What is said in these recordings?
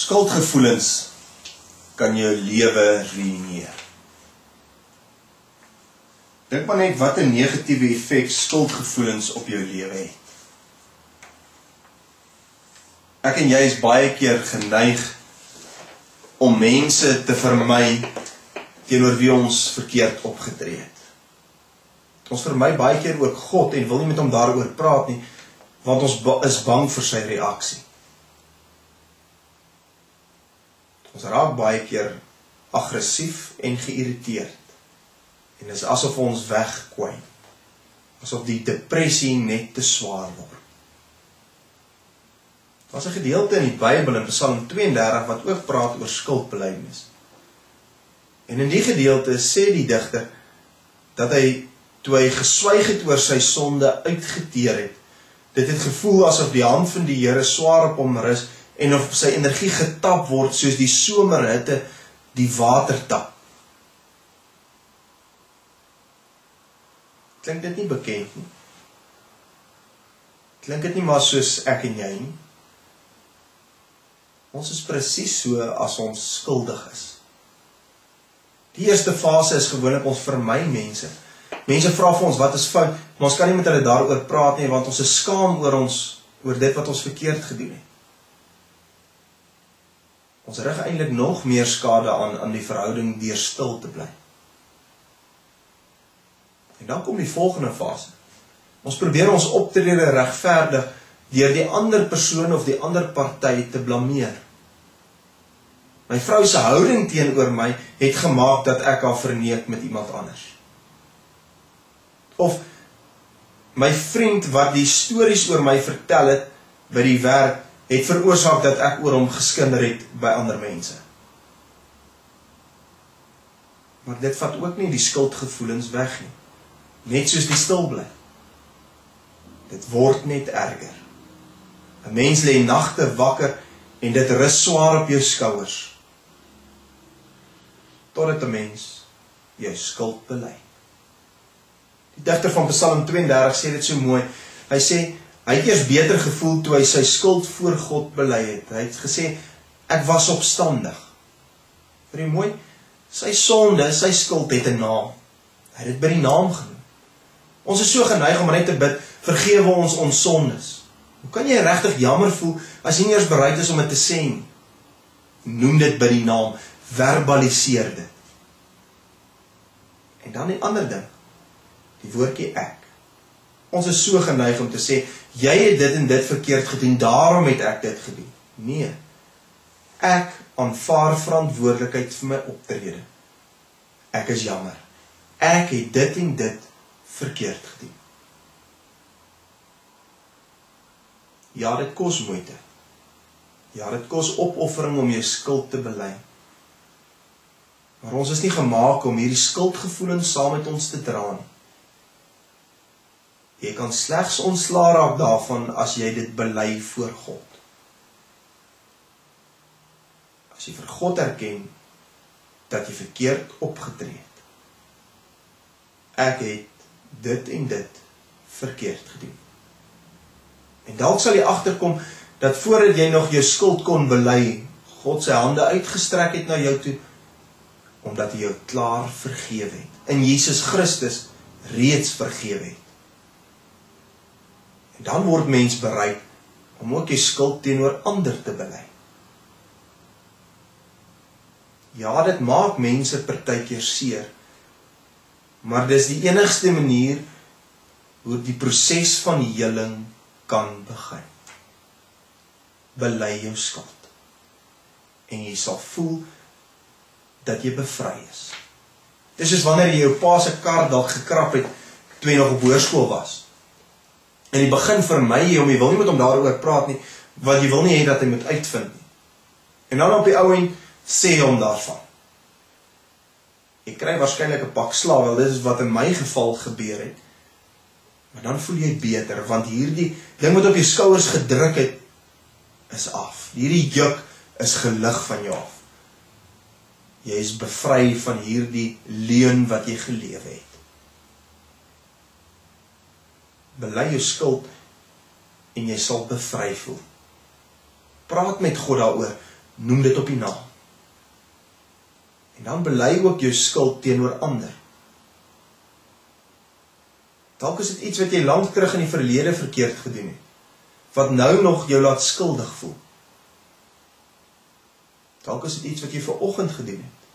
Skuldgevoelens kan jou lewe ruïneer. Dink maar net wat 'n negatiewe effek skuldgevoelens op jou lewe het. Ek en jy is baie keer geneig om mense te vermy teenoor wie ons verkeerd opgetree het. Ons vermy baie keer ook God en wil nie met hom daaroor praat nie, want ons is bang vir sy reaksie. Ons raak baie keer aggressief en geïrriteerd. En dit is asof ons wegkwyn. Asof die depressie net te swaar word. Daar is 'n gedeelte in die Bybel in Psalm 32 wat ook praat oor skuldbelydenis. En in die gedeelte sê die digter dat hy, toe hy geswyg het oor sy sonde, uitgeteer het. Dit het gevoel asof die hand van die Here swaar op hom rus en of sy energie getap word soos die somerhitte die water tap. Klink dit nie bekend nie? Klink dit nie maar soos ek en jy nie? Ons is presies so as ons skuldig is. Die eerste fase is gewoonlik ons vermy mense. Mense vra vir ons wat is fout, maar ons kan nie met hulle daaroor praat nie, want ons is skaam oor dit wat ons verkeerd gedoen het. Ons rig eintlik nog meer skade aan die verhouding deur stil te bly. En dan kom die volgende fase. Ons probeer ons optrede regverdig deur die ander persoon of die ander party te blameer. My vrou se houding teenoor my het gemaak dat ek haar verneek met iemand anders. Of my vriend wat die stories oor my vertel het by die werk, het veroorsaak dat ek oor hom geskinder het by ander mense. Maar dit vat ook nie die skuldgevoelens weg nie. Net soos die stil bly. Dit word net erger. 'n Mens lê nagte wakker en dit rus swaar op jou skouers. Totdat 'n mens jou skuld bely. Die digter van Psalm 32 sê dit so mooi. Hy sê, hy het eers beter gevoel toe hy sy skuld voor God bely het. Hy het gesê, ek was opstandig. Vir die mooi, sy sonde, sy skuld het 'n naam. Hy het dit by die naam genoem. Ons is so geneig om net te bid, vergewe ons sondes. Hoe kan jy regtig jammer voel, as jy nie eers bereid is om dit te sê nie? Noem dit by die naam, verbaliseer dit. En dan die ander ding, die woordjie ek. Ons is so geneig om te sê, jy het dit en dit verkeerd gedoen, daarom het ek dit gedoen. Nee, ek aanvaar verantwoordelikheid vir my optrede. Ek is jammer. Ek het dit en dit verkeerd gedoen. Ja, dit kos moeite. Ja, dit kos opoffering om jou skuld te bely. Maar ons is nie gemaak om hierdie skuldgevoelens saam met ons te dra nie. Jy kan slegs ontslae raak daarvan as jy dit bely voor God. As jy vir God erken dat jy verkeerd opgetree het. Ek het dit en dit verkeerd gedoen. En dalk sal jy agterkom dat voordat jy nog jou skuld kon bely, God sy hande uitgestrek het na jou toe, omdat hy jou klaar vergewe het. In Jesus Christus reeds vergewe het. En dan word mens bereid om ook jou skuld teenoor ander te bely. Ja, dit maak mense partykeer seer, maar dis die enigste manier hoe die proses van heling kan begin. Bely jou skuld. En jy sal voel dat jy bevry is. Dis soos wanneer jy jou pa se kar dalk gekrap het toe jy nog op hoërskool was. In die begin vermy jy hom, jy wil nie met hom daaroor praat nie, want jy wil nie hê dat hy moet uitvind nie. En dan op die ou end sê hom daarvan. Jy kry waarskynlik 'n pak slaag, wel dit is wat in my geval gebeur het. Maar dan voel jy beter, want hierdie ding wat op jou skouers gedruk het, is af. Hierdie juk is gelig van jou af. Jy is bevry van hierdie leuen wat jy gelewe het. Bely jou skuld en jy sal bevry voel. Praat met God daaroor. Noem dit op die naam. En dan bely ook jou skuld teenoor ander. Dalk is dit iets wat jy lank terug in die verlede verkeerd gedoen het, wat nou nog jou laat skuldig voel. Dalk is dit iets wat jy vanoggend gedoen het.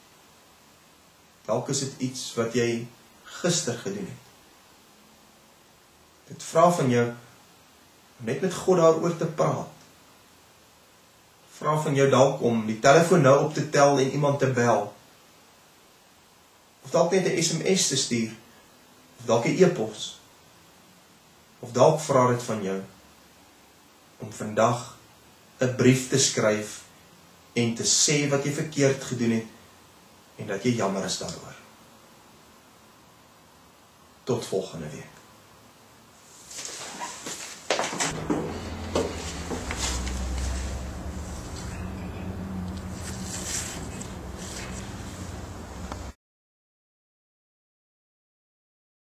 Dalk is dit iets wat jy gister gedoen het. Dit vra van jou om net met God daaroor te praat. Vra van jou dalk om die telefoon nou op te tel en iemand te bel. Of dalk net 'n SMS te stuur, of dalk 'n e-pos. Of dalk vra dit van jou om vandag 'n brief te skryf en te sê wat jy verkeerd gedoen het en dat jy jammer is daaroor. Tot volgende week.